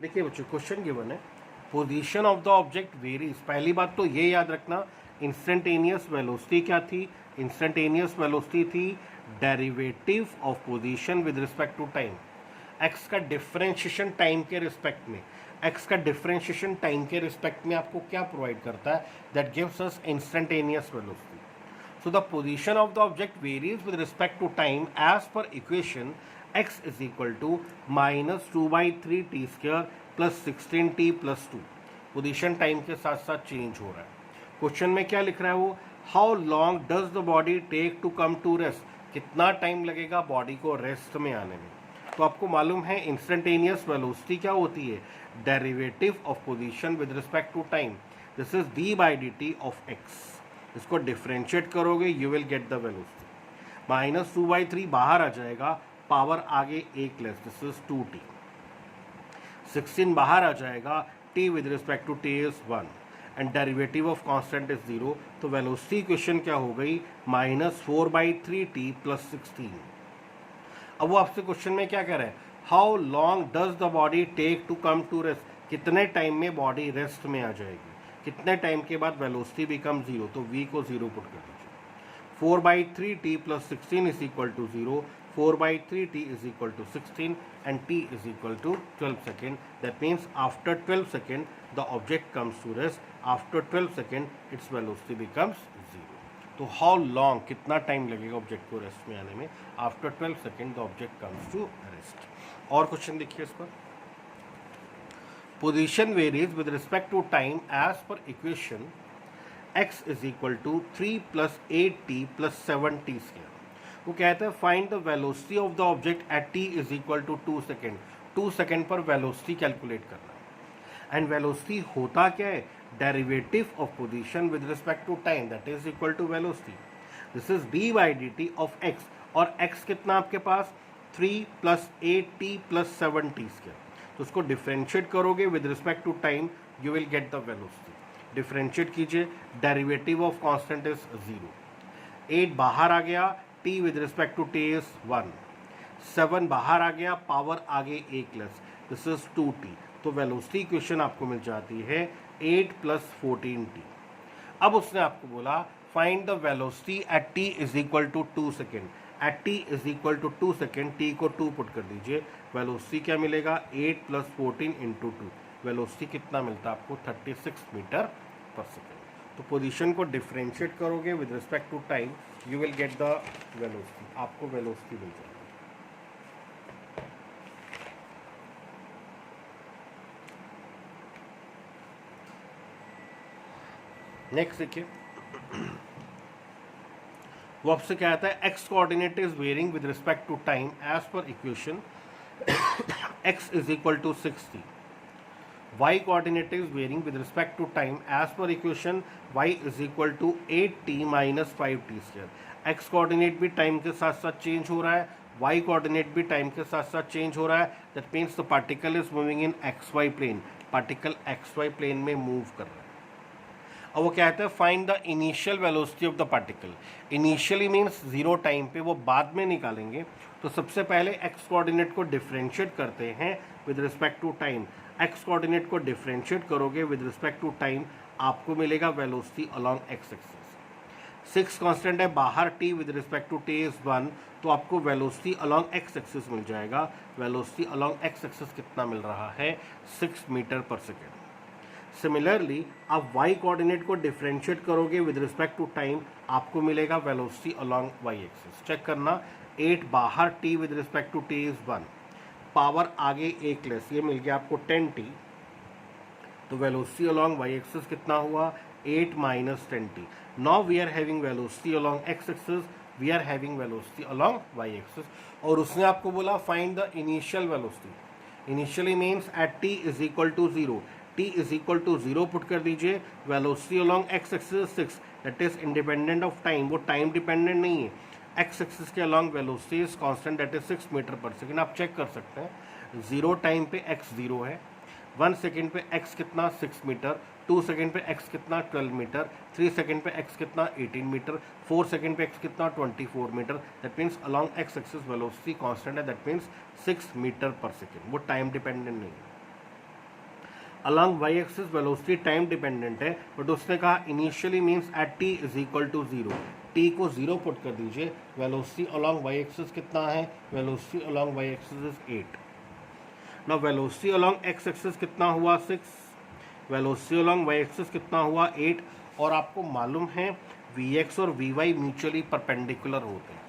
देखिए बच्चों, question given है, position of the object varies. पहली बात तो ये याद रखना, इंस्टेंटेनियस वेलोसिटी क्या थी? इंस्टेंटेनियस वेलोसिटी थी derivative of position with respect to time. X का डिफरेंशिएशन टाइम के रिस्पेक्ट में, एक्स का डिफरेंशिएशन टाइम के रिस्पेक्ट में आपको क्या प्रोवाइड करता है? That gives us instantaneous velocity. So the position of the object varies with respect to time as per equation x is equal to minus 2 by 3 t square plus 16t plus 2। Position time के साथ साथ change हो रहा है। Question में क्या लिख रहा है वो? How long does the body take to come to rest? कितना टाइम लगेगा बॉडी को रेस्ट में आने में? तो आपको मालूम है इंस्टेंटेनियस वेलोसिटी क्या होती है? Derivative of position with respect to time. This is D by D T of X. इसको डिफ्रेंशिएट करोगे you will get the velocity. Minus 2/3 बाहर आ जाएगा, पावर आगे एक लेस, दिस इज 2t। 16 बाहर आ जाएगा, t with respect to t is 1 and derivative of constant is 0। तो वेलोसिटी इक्वेशन क्या हो गई? Minus 4/3t plus 16। अब वो आपसे क्वेश्चन में क्या कह रहा है? How long does the body take to come to rest? कितने टाइम में बॉडी रेस्ट में आ जाएगी? कितने टाइम के बाद वेलोसिटी बिकम 0? तो v को 0 पुट कर दीजिए। 4/3t plus 16 is equal to 0, 4/3t is equal to 16 and t is equal to 12 second. That means after 12 second the object comes to rest. After 12 second it's velocity becomes 0। तो how long, कितना time लगेगा object को rest में आने में? After 12 second the object comes to rest. और question देखिए इस पर। Position varies with respect to time as per equation x is equal to 3 plus 8t plus 7t square। वो कहता है find the velocity of the object at t is equal to 2 second. 2 second पर velocity calculate करना है। And velocity होता क्या है? Derivative of position with respect to time, that is equal to velocity. This is D by D T of X. और x कितना आपके पास? 3 plus 8t plus 7t square. तो उसको डिफरेंशिएट करोगे with respect to time you will get the velocity. Differentiate कीजिए, derivative of constant is 0। 8 बाहर आ गया, t with respect to t is 1। 7 बाहर आ गया, पावर आगे एक लेस, दिस इज 2t। तो वेलोसिटी इक्वेशन आपको मिल जाती है 8 प्लस 14t। अब उसने आपको बोला find the velocity at t is equal to 2 second. At t is equal to 2 second, t को 2 पुट कर दीजिए। वेलोसिटी क्या मिलेगा? 8 प्लस 14 इंटू 2। वेलोसिटी कितना मिलता है आपको? 36 मीटर पर सेकेंड। तो पोजीशन को डिफरेंशिएट करोगे with respect to time you will get the velocity. आपको वेलोसिटी मिल जाएगी। नेक्स्ट देखिए, वो आपसे क्या आता है? X coordinate is varying with respect to time as per equation x is equal to 60। y coordinate is varying with respect to time as per equation y is equal to 8t minus 5t square। x coordinate भी time के साथ साथ change हो रहा है, y coordinate भी time के साथ साथ चेंज हो रहा है। That means the particle is moving in xy plane. Particle xy plane में मूव कर रहा है। और वो कहता है find the initial velocity of the particle. Initially means 0 time पे, वो बाद में निकालेंगे। तो सबसे पहले एक्स कोऑर्डिनेट को डिफरेंशिएट करते हैं with respect to time. X coordinate को डिफरेंशिएट करोगे विद रिस्पेक्ट टू टाइम, आपको मिलेगा velocity along X axis. 6 constant है बाहर, t with respect to t is 1। तो आपको वेलोसिटी अलोंग एक्स एक्सिस मिल जाएगा। वेलोसिटी अलोंग एक्स एक्सिस कितना मिल रहा है? 6 मीटर पर सेकेंड। सिमिलरली आप y कोऑर्डिनेट को डिफरेंशिएट करोगे विद रिस्पेक्ट टू टाइम, आपको मिलेगा velocity along y axis. Check करना, 8 बाहर, t with respect to t is 1, power आगे एक लेस, ये मिल गया आपको 10t। तो वेलोसिटी अलोंग y एक्सिस कितना हुआ? 8 minus 10t। Now we are having velocity along x axis, we are having velocity along y axis. और उसने आपको बोला find the initial velocity. Initially means at t is equal to 0। t is equal to 0 put कर दीजिए। Velocity along X axis 6, that is independent of time. वो time dependent नहीं है। X axis के along velocity is constant, that is 6 metre पर second. आप check कर सकते हैं, 0 टाइम पे x 0 है, 1 सेकेंड पे x कितना? 6 मीटर। 2 सेकेंड पे x कितना? 12 मीटर। 3 सेकेंड पे x कितना? 18 मीटर। 4 सेकेंड पे x कितना? 24 metre. That means along X axis velocity constant है, दैट मीन्स 6 मीटर पर सेकेंड। वो टाइम डिपेंडेंट नहीं है। Along Y axis velocity time dependent है, बट उसने कहा initially means at T is equal to 0, T को 0 पुट कर दीजिए। वेलोसिटी अलॉन्ग वाई एक्सिस कितना है, velocity along Y axis is 8। Now velocity along X axis कितना हुआ 6, वेलोसिटी अलॉन्ग वाई एक्सिस कितना हुआ 8, और आपको मालूम है वी एक्स और वी वाई म्यूचुअली परपेंडिकुलर होते हैं,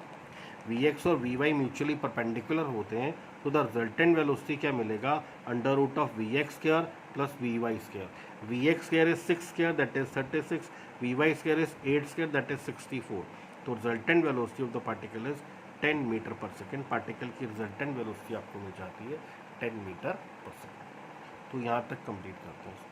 वी एक्स और वी वाई म्यूचुअली परपेंडिकुलर होते हैं, तो द रिजल्टेंट वेलोसिटी क्या मिलेगा, under root of V X square plus V Y square. V X square is 6 square that is 36, V Y square is 8 square that is 64। तो resultant velocity of the particle is 10 metre पर second. Particle की resultant velocity आपको मिल जाती है 10 metre पर second. तो यहाँ तक कंप्लीट करते हैं।